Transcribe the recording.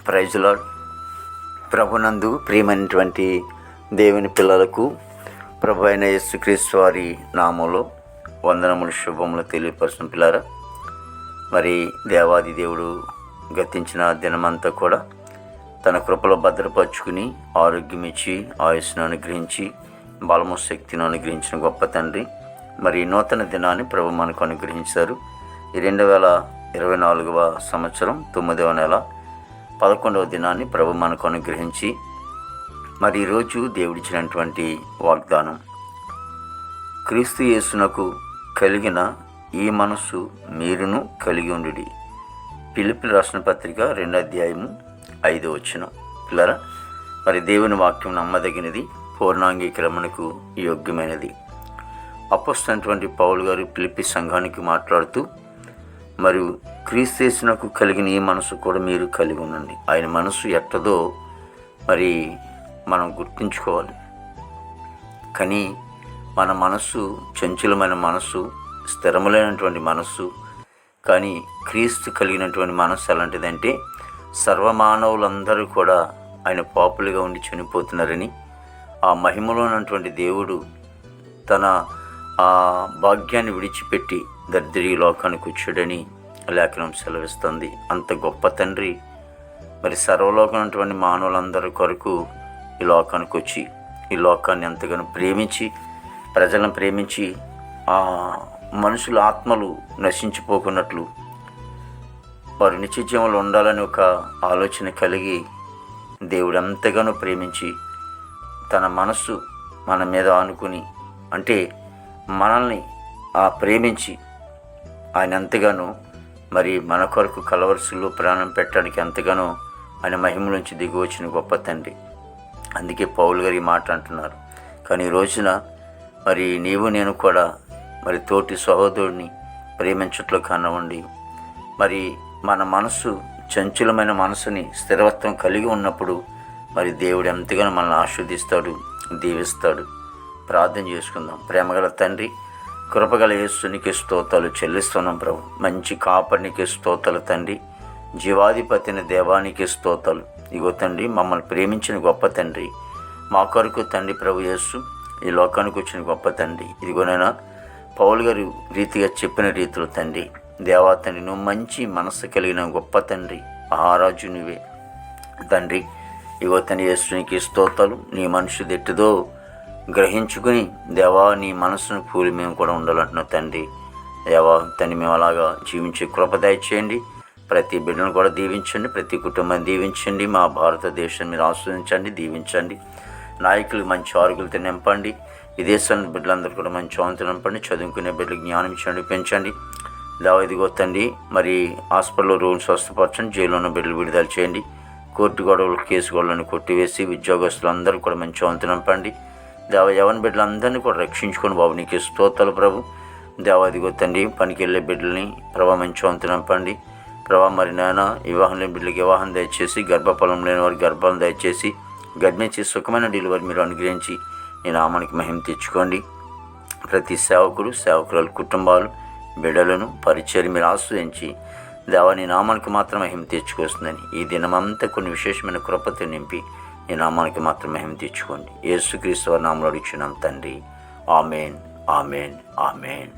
Praise lord. ప్రభునందు ప్రియమైనటువంటి దేవుని పిల్లలకు ప్రభు అయిన యేసుక్రీస్తు వారి నామంలో వందనములు శుభములు తెలియపరుచిన పిల్లారా, మరి దేవాది దేవుడు గతించిన దినమంతా కూడా తన కృపలో భద్రపరుచుకుని ఆరోగ్యం ఇచ్చి ఆయుస్సును అనుగ్రహించి బలము శక్తిని అనుగ్రహించిన గొప్ప తండ్రి. మరి నూతన దినాన్ని ప్రభు మనకు అనుగ్రహించారు. ఈ 2024వ సంవత్సరం 9వ నెల 11వ దినాన్ని ప్రభు మనకు అనుగ్రహించి మరి ఈరోజు దేవుడిచ్చినటువంటి వాగ్దానం, క్రీస్తు యేసునకు కలిగిన ఈ మనస్సు మీరును కలిగి ఉండుడి. ఫిలిప్పీయులకు రాసిన పత్రిక 2వ అధ్యాయము 5వ వచనం. పిల్లరా, మరి దేవుని వాక్యం నమ్మదగినది, పూర్ణాంగీకరణకు యోగ్యమైనది. అపోస్తలుడైనటువంటి పౌలు గారు ఫిలిప్పీ సంఘానికి మాట్లాడుతూ, మరియు క్రీస్తు యేసునకు కలిగిన ఈ మనసు కూడా మీరు కలిగి ఉండండి. ఆయన మనసు ఎట్టదో మరి మనం గుర్తుంచుకోవాలి. కానీ మన మనస్సు చంచలమైన మనస్సు, స్థిరములైనటువంటి మనస్సు. కానీ క్రీస్తు కలిగినటువంటి మనస్సు ఎలాంటిదంటే, సర్వమానవులందరూ కూడా ఆయన పాపులుగా ఉండి చనిపోతున్నారని, ఆ మహిమలో ఉన్నటువంటి దేవుడు తన ఆ భాగ్యాన్ని విడిచిపెట్టి దరిద్రీ లోకానికి వచ్చాడని లేఖనం సెలవిస్తుంది. అంత గొప్ప తండ్రి మరి సర్వలోకం ఉన్నటువంటి మానవులందరి కొరకు ఈ లోకానికి వచ్చి ఈ లోకాన్ని ఎంతగానో ప్రేమించి, ప్రజలను ప్రేమించి, ఆ మనుషుల ఆత్మలు నశించిపోకున్నట్లు వారు నిత్యజీవంలో ఉండాలని ఒక ఆలోచన కలిగి దేవుడు ఎంతగానో ప్రేమించి తన మనస్సు మన మీద ఆనుకుని, అంటే మనల్ని ప్రేమించి ఆయన ఎంతగానో మరి మన కొరకు కలవరసులో ప్రాణం పెట్టడానికి ఎంతగానో ఆయన మహిమ నుంచి దిగి వచ్చిన గొప్ప తండ్రి. అందుకే పౌలు గారు ఈ మాట అంటున్నారు. కానీ ఈ రోజున మరి నీవు నేను కూడా మరి తోటి సహోదరుడిని ప్రేమించట్లో కానివ్వండి, మరి మన మనసు చంచలమైన మనసుని స్థిరత్వం కలిగి ఉన్నప్పుడు మరి దేవుడు ఎంతగానో మనల్ని ఆశీర్వదిస్తాడు, దీవిస్తాడు. ప్రార్థన చేసుకుందాం. ప్రేమగల తండ్రి, కృపగల యేసునికి స్తోత్రాలు చెల్లిస్తున్నాం ప్రభు. మంచి కాపరికి స్తోత్రాలు తండ్రి. జీవాధిపతిని దేవానికి స్తోత్రాలు. ఇగో తండ్రి, మమ్మల్ని ప్రేమించిన గొప్ప తండ్రి, మా కొరకు తండ్రి ప్రభు యేసు ఈ లోకానికి వచ్చిన గొప్ప తండ్రి. ఇదిగోనైనా పౌలు గారు రీతిగా చెప్పిన రీతిలో తండ్రి, దేవా తండ్రి, నువ్వు మంచి మనస్సు కలిగిన గొప్ప తండ్రి, మహారాజు నువ్వే తండ్రి. ఇగో తండ్రి యేసునికి స్తోత్రాలు. నీ మనుషుడు ఎట్టుదో గ్రహించుకుని దేవా నీ మనసును పూలి మేము కూడా ఉండాలంటున్నాం తండ్రి. దేవా తండ్రి, మేము అలాగా జీవించే కృప దయచేయండి. ప్రతి బిడ్డను కూడా దీవించండి, ప్రతి కుటుంబాన్ని దీవించండి. మా భారతదేశాన్ని మీరు ఆస్వాదించండి, దీవించండి. నాయకులకు మంచి ఆరోగ్యాలతో నింపండి. విదేశాల బిడ్డలందరూ కూడా మంచి ఆనందం నింపండి. చదువుకునే బిడ్డలకు జ్ఞానం ఇచ్చండి, పెంచండి. దేవా ఇదిగో తండ్రి, మరి హాస్పిటల్లో రోగులు స్వస్థపరచండి, జైల్లో ఉన్న బిడ్డలు విడుదల చేయండి. కోర్టు గొడవలు, కేసు గొడవలను కొట్టివేసి ఉద్యోగస్తులందరూ కూడా మంచి ఆనందం నింపండి. దేవ యవన బిడ్డలందరినీ కూడా రక్షించుకొని బాబు నీకు స్తోత్రాలు ప్రభు. దేవ ఇదిగో తండ్రి, పనికి వెళ్ళే బిడ్డల్ని ప్రభా మంచి వంతు నింపండి ప్రభా. మరి నాయన వివాహం లేని బిడ్డలకి వివాహం దయచేసి, గర్భఫలం లేని వారికి గర్భాలను దయచేసి, గర్భించి సుఖమైన డెలివరీ మీరు అనుగ్రహించి నీ నామానికి మహిమ తెచ్చుకోండి. ప్రతి సేవకుడు, సేవకురాలు కుటుంబాలు, బిడ్డలను పరిచయం మీరు ఆస్వాదించి దేవా నీ నామానికి మాత్రం మహిమ తెచ్చుకొస్తుందని ఈ దినమంతా కొన్ని విశేషమైన కృపతో నింపి నీ నామానికి మాత్రం మహిమ తెచ్చుకోండి. యేసుక్రీస్తు వారి నామములో అడుగుచున్నాం తండ్రి. ఆమేన్, ఆమేన్, ఆమేన్.